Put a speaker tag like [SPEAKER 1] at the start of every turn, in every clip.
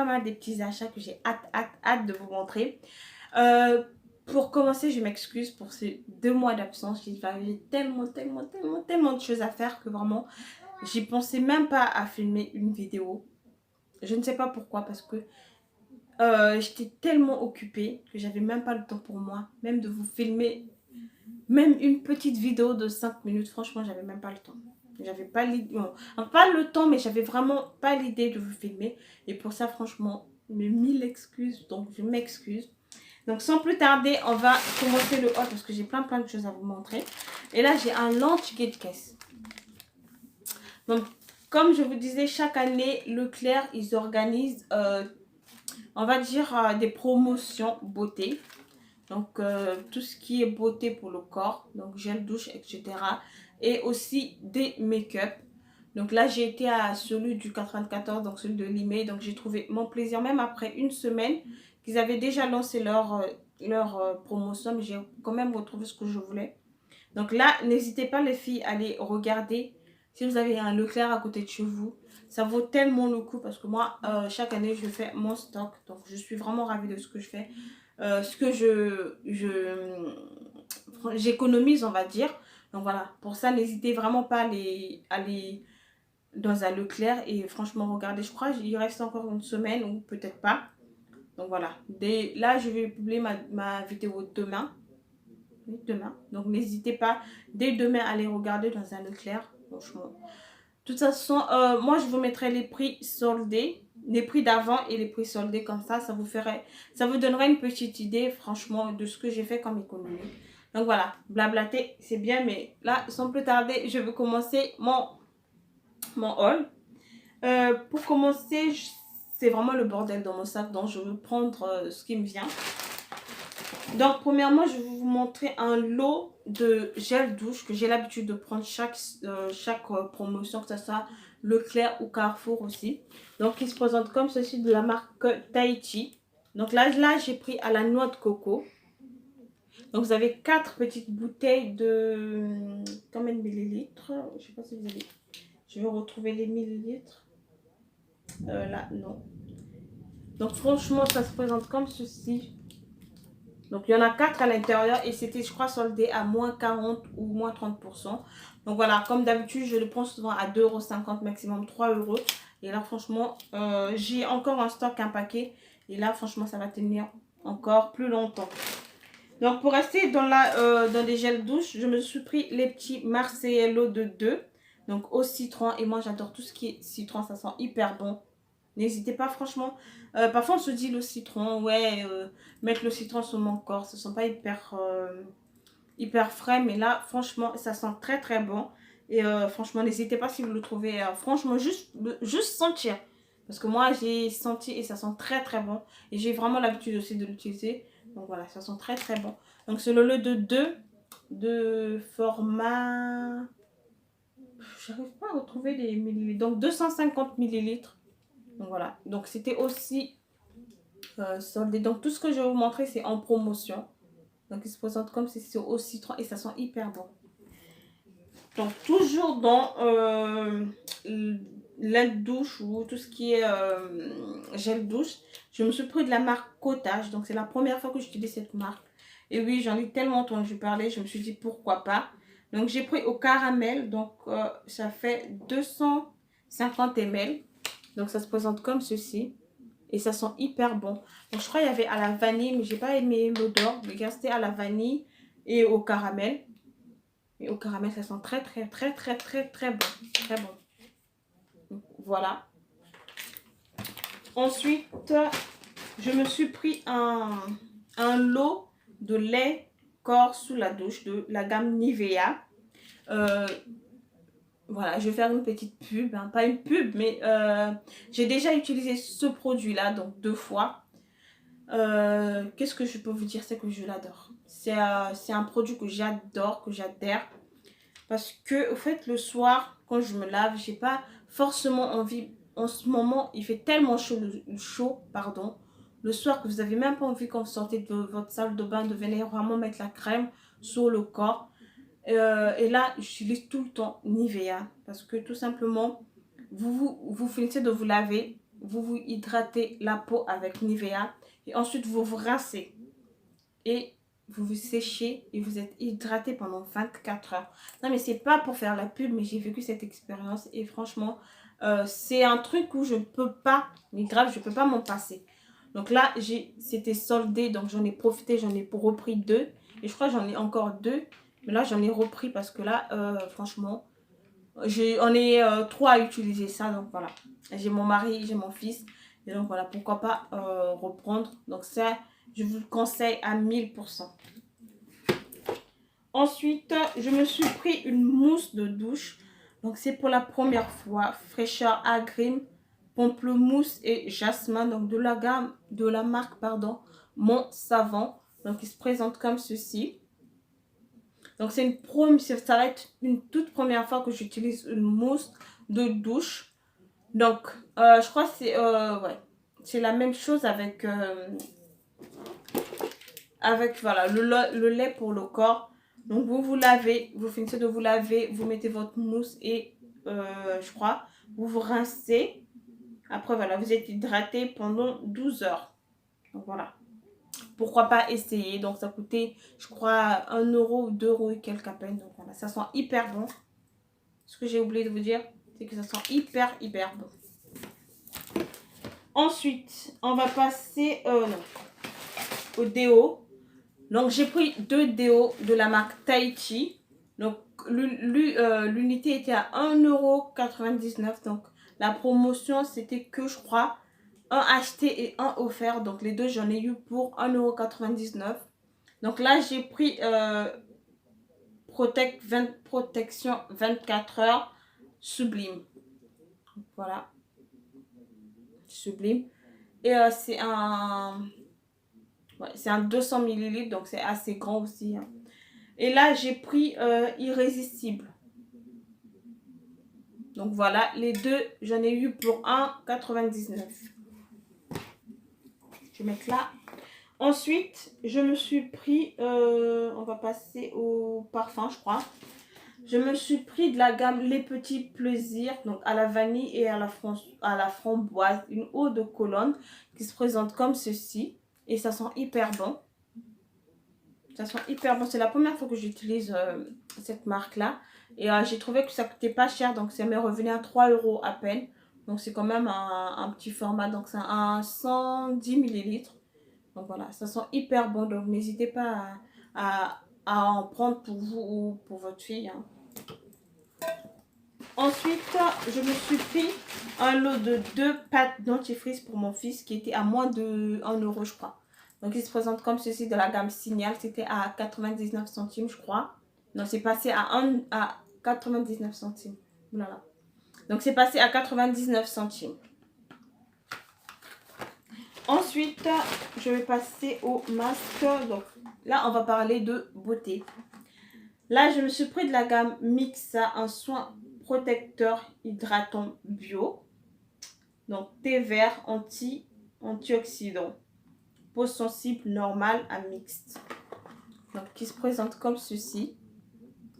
[SPEAKER 1] pas mal des petits achats que j'ai hâte de vous montrer. Pour commencer, je m'excuse pour ces 2 mois d'absence. J'ai tellement de choses à faire que vraiment, j'y pensais même pas à filmer une vidéo. Je ne sais pas pourquoi, parce que j'étais tellement occupée que j'avais même pas le temps pour moi, même de vous filmer, même une petite vidéo de 5 minutes. Franchement, j'avais même pas le temps. J'avais pas l'idée, pas le temps, mais j'avais vraiment pas l'idée de vous filmer. Et pour ça, franchement, mes 1000 excuses, donc je m'excuse. Donc sans plus tarder, on va commencer le haul parce que j'ai plein de choses à vous montrer. Et là, j'ai un lunch kit case. Donc, comme je vous disais, chaque année, Leclerc, ils organisent, on va dire, des promotions beauté. Donc, tout ce qui est beauté pour le corps, donc gel douche, etc. Et aussi des make-up. Donc là, j'ai été à celui du 94, donc celui de Limay. Donc, j'ai trouvé mon plaisir, même après une semaine, qu'ils avaient déjà lancé leur promotion. Mais j'ai quand même retrouvé ce que je voulais. Donc là, n'hésitez pas les filles à aller regarder. Si vous avez un Leclerc à côté de chez vous, ça vaut tellement le coup parce que moi, chaque année, je fais mon stock. Donc, je suis vraiment ravie de ce que je fais. Ce que j'économise, on va dire. Donc voilà, pour ça, n'hésitez vraiment pas à aller dans un Leclerc et franchement, regardez, je crois qu'il reste encore une semaine ou peut-être pas. Donc voilà, là, je vais publier ma vidéo demain. Demain. Donc n'hésitez pas dès demain à aller regarder dans un Leclerc. Franchement. De toute façon, moi je vous mettrai les prix soldés, les prix d'avant et les prix soldés comme ça vous donnerait une petite idée franchement de ce que j'ai fait comme économie. Donc voilà, blablater c'est bien, mais là sans plus tarder, je vais commencer mon haul. Pour commencer, c'est vraiment le bordel dans mon sac, donc je vais prendre ce qui me vient. Donc, premièrement, je vais vous montrer un lot de gel douche que j'ai l'habitude de prendre chaque promotion, que ce soit Leclerc ou Carrefour aussi. Donc, il se présente comme ceci de la marque Tahiti. Donc là j'ai pris à la noix de coco. Donc, vous avez 4 petites bouteilles de combien de millilitres? Je ne sais pas si vous avez... Je vais retrouver les millilitres. Là, non. Donc, franchement, ça se présente comme ceci. Donc, il y en a 4 à l'intérieur et c'était, je crois, soldé à moins 40 ou moins 30%. Donc, voilà, comme d'habitude, je le prends souvent à 2,50 €, maximum 3 €. Et là, franchement, j'ai encore un stock, un paquet. Et là, franchement, ça va tenir encore plus longtemps. Donc, pour rester dans les gels douche, je me suis pris les petits Marcello de 2. Donc, au citron. Et moi, j'adore tout ce qui est citron. Ça sent hyper bon. N'hésitez pas, franchement. Parfois, on se dit le citron, ouais, mettre le citron sur mon corps, ça sent pas hyper frais. Mais là, franchement, ça sent très, très bon. Et franchement, n'hésitez pas si vous le trouvez, franchement, juste sentir. Parce que moi, j'ai senti et ça sent très, très bon. Et j'ai vraiment l'habitude aussi de l'utiliser. Donc voilà, ça sent très, très bon. Donc, c'est le lot de 2 de format... J'arrive pas à retrouver les millilitres. Donc, 250 millilitres. Donc voilà, donc c'était aussi soldé. Donc tout ce que je vais vous montrer, c'est en promotion. Donc il se présente comme si c'est au citron et ça sent hyper bon. Donc toujours dans l'aide douche ou tout ce qui est gel douche, je me suis pris de la marque Cottage. Donc c'est la première fois que j'utilise cette marque. Et oui, j'en ai tellement entendu parler, je me suis dit pourquoi pas. Donc j'ai pris au caramel, donc ça fait 250 ml. Donc ça se présente comme ceci. Et ça sent hyper bon. Donc je crois qu'il y avait à la vanille, mais j'ai pas aimé l'odeur. Mais c'était à la vanille et au caramel. Et au caramel, ça sent très très très très très très bon. Très bon. Donc, voilà. Ensuite, je me suis pris un lot de lait corps sous la douche de la gamme Nivea. Voilà, je vais faire une petite pub, hein. Pas une pub, mais j'ai déjà utilisé ce produit-là, donc 2 fois. Qu'est-ce que je peux vous dire, c'est que je l'adore. C'est un produit que j'adore, que j'adhère. Parce que, au fait, le soir, quand je me lave, j'ai pas forcément envie. En ce moment, il fait tellement chaud, pardon. Le soir, que vous n'avez même pas envie, quand vous sortez de votre salle de bain, de venir vraiment mettre la crème sur le corps. Et là, j'utilise tout le temps Nivea. Parce que tout simplement, vous finissez de vous laver. vous vous hydratez la peau avec Nivea. Et ensuite, vous vous rincez. Et vous vous séchez et vous êtes hydraté pendant 24 heures. Non, mais c'est pas pour faire la pub, mais j'ai vécu cette expérience. Et franchement, c'est un truc où je ne peux pas, mais grave, je ne peux pas m'en passer. Donc là, c'était soldé, donc j'en ai profité, j'en ai repris 2. Et je crois que j'en ai encore 2. Mais là, j'en ai repris parce que là, franchement, on est 3 à utiliser ça. Donc voilà, j'ai mon mari, j'ai mon fils. Et donc voilà, pourquoi pas reprendre. Donc ça, je vous le conseille à 1000%. Ensuite, je me suis pris une mousse de douche. Donc c'est pour la première fois. Fraîcheur agrumes, pamplemousse et jasmin. Donc de la gamme, de la marque, pardon, Mon Savant. Donc il se présente comme ceci. Donc c'est ça va être une toute première fois que j'utilise une mousse de douche. Donc je crois que ouais, c'est la même chose avec voilà, le lait pour le corps. Donc vous vous lavez, vous finissez de vous laver, vous mettez votre mousse et je crois, vous vous rincez. Après voilà, vous êtes hydraté pendant 12 heures. Donc voilà. Pourquoi pas essayer. Donc ça coûtait, je crois, 1 euro ou 2 euros et quelques à peine. Donc voilà, ça sent hyper bon. Ce que j'ai oublié de vous dire, c'est que ça sent hyper bon. Ensuite, on va passer au déo. Donc j'ai pris 2 déos de la marque Tahiti. Donc l'unité était à 1,99 €. Donc la promotion c'était que je crois un acheté et un offert. Donc les deux j'en ai eu pour 1,99 €. Donc là j'ai pris protection 24 heures Sublime. Voilà. Sublime. Et c'est un... Ouais, c'est un 200 ml, donc c'est assez grand aussi. Hein. Et là, j'ai pris Irrésistible. Donc voilà, les deux, j'en ai eu pour 1,99 €. Je vais mettre là. Ensuite, je me suis pris, on va passer au parfum, je crois. Je me suis pris de la gamme Les Petits Plaisirs, donc à la vanille et à la framboise, une eau de Cologne qui se présente comme ceci. Et ça sent hyper bon. Ça sent hyper bon. C'est la première fois que j'utilise cette marque-là. Et j'ai trouvé que ça coûtait pas cher. Donc ça m'est revenu à 3 € à peine. Donc c'est quand même un petit format. Donc c'est un 110 ml. Donc voilà, ça sent hyper bon. Donc n'hésitez pas à en prendre pour vous ou pour votre fille. Hein. Ensuite, je me suis pris un lot de 2 pâtes dentifrice pour mon fils qui était à moins de 1 € je crois. Donc il se présente comme ceci de la gamme Signal. C'était à 99 centimes je crois. Donc c'est passé à 99 centimes. Voilà. Donc c'est passé à 99 centimes. Ensuite, je vais passer au masque. Donc là, on va parler de beauté. Là, je me suis pris de la gamme Mixa, un soin protecteur hydratant bio. Donc thé vert antioxydant. Peau sensible normale à mixte. Donc qui se présente comme ceci.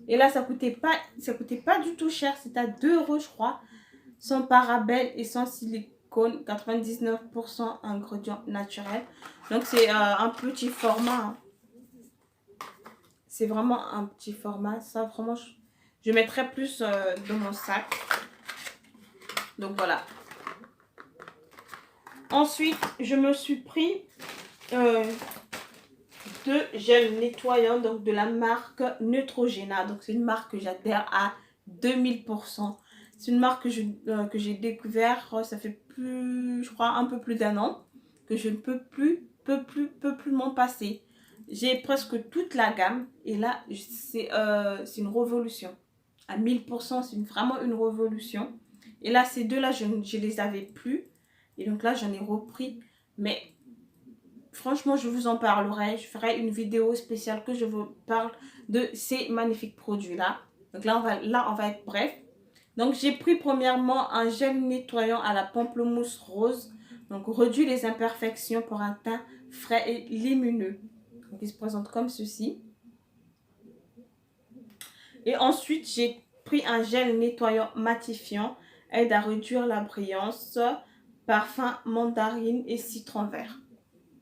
[SPEAKER 1] Et là, ça coûtait pas du tout cher. C'était à 2 € je crois. Sans parabènes et sans silicone. 99% ingrédients naturels. Donc c'est un petit format. Hein. C'est vraiment un petit format. Ça vraiment, je mettrai plus dans mon sac. Donc voilà. Ensuite, je me suis pris 2 gels nettoyants donc de la marque Neutrogena. Donc c'est une marque que j'adhère à 2000%. C'est une marque que j'ai découvert, ça fait plus, je crois, un peu plus d'1 an que je ne peux plus m'en passer. J'ai presque toute la gamme et là c'est une révolution. À 1000%, c'est vraiment une révolution. Et là, ces deux-là, je les avais plus. Et donc là, j'en ai repris. Mais franchement, je vous en parlerai. Je ferai une vidéo spéciale que je vous parle de ces magnifiques produits-là. Donc là, on va être bref. Donc, j'ai pris premièrement un gel nettoyant à la pamplemousse rose. Donc, réduit les imperfections pour un teint frais et lumineux. Donc, il se présente comme ceci. Et ensuite, j'ai pris un gel nettoyant matifiant. Aide à réduire la brillance parfum mandarine et citron vert.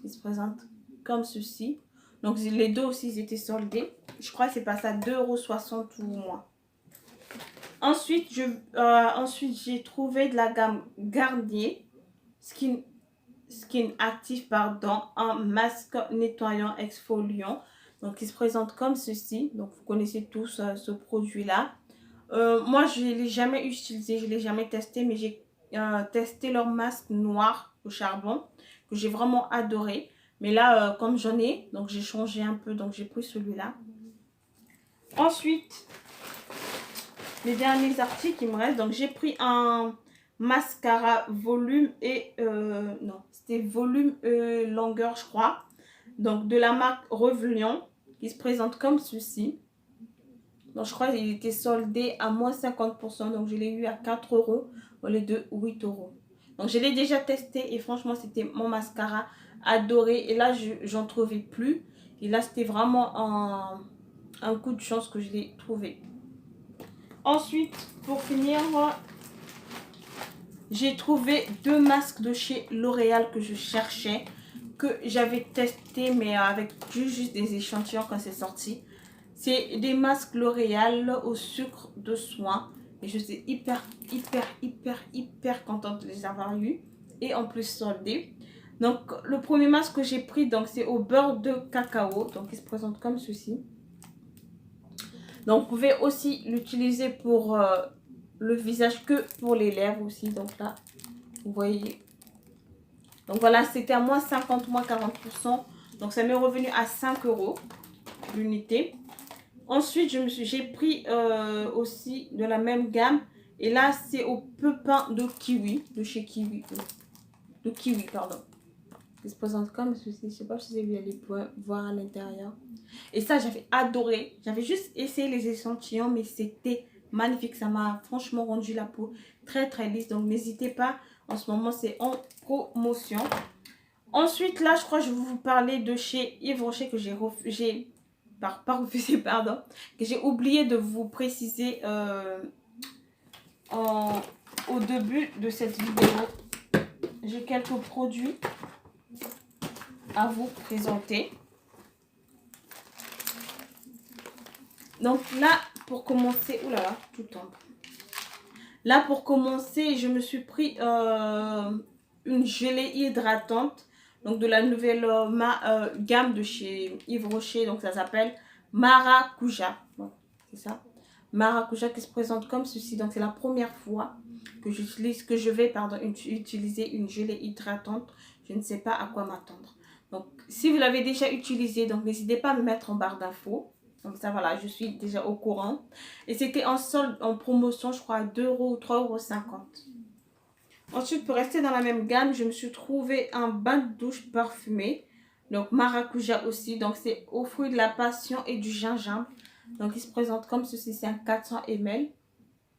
[SPEAKER 1] Il se présente comme ceci. Donc les deux aussi ils étaient soldés. Je crois que c'est passé à 2,60 € ou moins. Ensuite, j'ai trouvé de la gamme Garnier Skin Active, pardon, un masque nettoyant exfoliant. Donc, il se présente comme ceci. Donc, vous connaissez tous ce produit-là. Moi, je ne l'ai jamais utilisé, je ne l'ai jamais testé, mais j'ai testé leur masque noir au charbon, que j'ai vraiment adoré. Mais là, comme j'en ai, donc j'ai changé un peu, donc j'ai pris celui-là. Ensuite, les derniers articles qui me restent, donc j'ai pris un mascara volume et non, c'était volume longueur, je crois, donc de la marque Revlon, qui se présente comme ceci. Donc je crois qu'il était soldé à moins 50%, donc je l'ai eu à 4 € au lieu de 8 €. Donc je l'ai déjà testé et franchement c'était mon mascara adoré, et là j'en trouvais plus, et là c'était vraiment un coup de chance que je l'ai trouvé. Ensuite, pour finir, j'ai trouvé 2 masques de chez L'Oréal que je cherchais, que j'avais testé mais avec juste des échantillons quand c'est sorti. C'est des masques L'Oréal au sucre de soin et je suis hyper contente de les avoir eus et en plus soldés. Donc le premier masque que j'ai pris, donc c'est au beurre de cacao, donc il se présente comme ceci. Donc vous pouvez aussi l'utiliser pour le visage que pour les lèvres aussi. Donc là, vous voyez. Donc voilà, c'était à moins 50, moins 40%. Donc ça m'est revenu à 5 € l'unité. Ensuite, j'ai pris aussi de la même gamme. Et là, c'est au pépin de kiwi, de chez Kiwi. De kiwi, pardon. Il se présente comme ceci. Je ne sais pas si vous allez pouvoir voir à l'intérieur. Et ça, j'avais adoré. J'avais juste essayé les échantillons, mais c'était magnifique. Ça m'a franchement rendu la peau très lisse. Donc, n'hésitez pas. En ce moment, c'est en promotion. Ensuite, là, je crois que je vais vous parler de chez Yves Rocher que j'ai refusé, pardon, que j'ai oublié de vous préciser au début de cette vidéo. J'ai quelques produits à vous présenter. Donc là, pour commencer, oulala, tout tombe. Là, pour commencer, je me suis pris une gelée hydratante, donc de la nouvelle gamme de chez Yves Rocher, donc ça s'appelle Maracuja. Bon, c'est ça, Maracuja, qui se présente comme ceci. Donc c'est la première fois que je vais utiliser une gelée hydratante. Je ne sais pas à quoi m'attendre. Donc si vous l'avez déjà utilisé, donc n'hésitez pas à me mettre en barre d'infos. Comme ça, voilà, je suis déjà au courant. Et c'était en solde, en promotion, je crois, à 2 € ou 3,50 €. Ensuite, pour rester dans la même gamme, je me suis trouvé un bain de douche parfumé. Donc, Maracuja aussi. Donc, c'est aux fruits de la passion et du gingembre. Donc, il se présente comme ceci. C'est un 400 ml.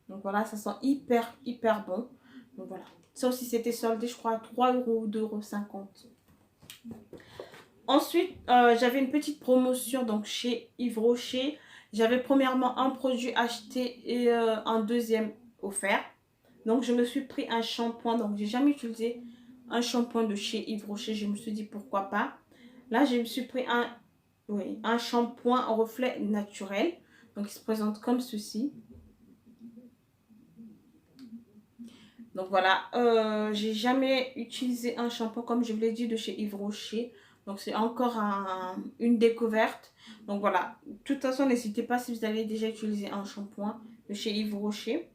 [SPEAKER 1] Donc, voilà, ça sent hyper bon. Donc, voilà. Ça aussi, c'était soldé, je crois, à 3 € ou 2,50 €. Ensuite, j'avais une petite promotion donc chez Yves Rocher. J'avais premièrement un produit acheté et un deuxième offert. Donc, je me suis pris un shampoing. Donc, j'ai jamais utilisé un shampoing de chez Yves Rocher. Je me suis dit pourquoi pas. Là, je me suis pris un shampoing en reflet naturel. Donc, il se présente comme ceci. Donc, voilà. J'ai jamais utilisé un shampoing, comme je vous l'ai dit, de chez Yves Rocher. Donc, c'est encore une découverte. Donc, voilà. De toute façon, n'hésitez pas si vous avez déjà utilisé un shampoing de chez Yves Rocher.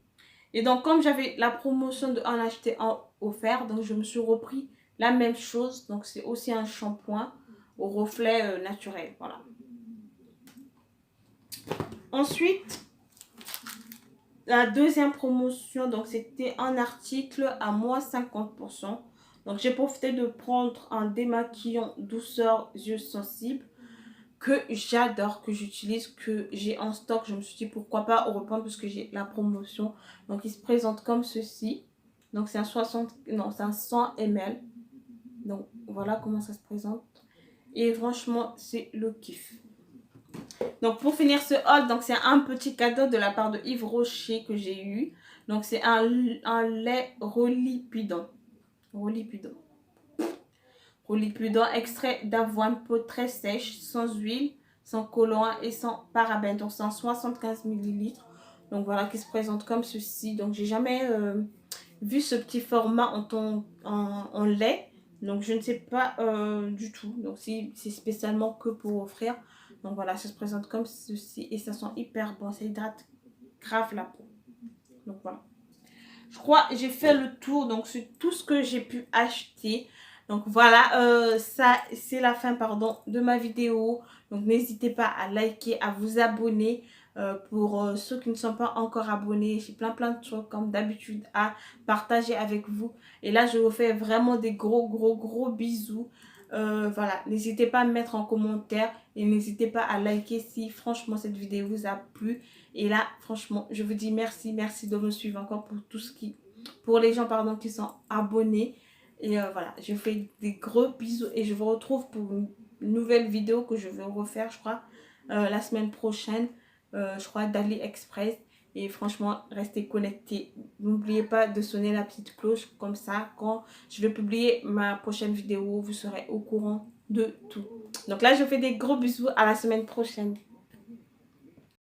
[SPEAKER 1] Et donc, comme j'avais la promotion de en acheter un offert, donc je me suis repris la même chose. Donc, c'est aussi un shampoing au reflet naturel. Voilà. Ensuite, la deuxième promotion, donc c'était un article à moins 50%. Donc, j'ai profité de prendre un démaquillant douceur yeux sensibles que j'adore, que j'utilise, que j'ai en stock. Je me suis dit pourquoi pas reprendre parce que j'ai la promotion. Donc, il se présente comme ceci. Donc, c'est un 100 ml. Donc, voilà comment ça se présente. Et franchement, c'est le kiff. Donc, pour finir ce haul, donc c'est un petit cadeau de la part de Yves Rocher que j'ai eu. Donc, c'est un lait relipidant. Rolipudon. Rolipudon, extrait d'avoine, peau très sèche, sans huile, sans colorant et sans parabènes. Donc 175 millilitres. Donc voilà, qui se présente comme ceci. Donc j'ai jamais vu ce petit format en lait. Donc je ne sais pas du tout. Donc c'est spécialement que pour offrir. Donc voilà, ça se présente comme ceci. Et ça sent hyper bon. Ça hydrate grave la peau. Donc voilà. Je crois que j'ai fait le tour. Donc c'est tout ce que j'ai pu acheter. Donc voilà, ça c'est la fin pardon de ma vidéo. Donc n'hésitez pas à liker, à vous abonner. Pour ceux qui ne sont pas encore abonnés, j'ai plein de choses comme d'habitude à partager avec vous. Et là je vous fais vraiment des gros bisous. Voilà, n'hésitez pas à me mettre en commentaire et n'hésitez pas à liker si franchement cette vidéo vous a plu. Et là franchement je vous dis merci de me suivre encore pour les gens pardon qui sont abonnés. Et voilà, je vous fais des gros bisous et je vous retrouve pour une nouvelle vidéo que je vais refaire je crois la semaine prochaine. Je crois d'AliExpress. Et franchement, restez connectés. N'oubliez pas de sonner la petite cloche. Comme ça, quand je vais publier ma prochaine vidéo, vous serez au courant de tout. Donc là, je fais des gros bisous. À la semaine prochaine.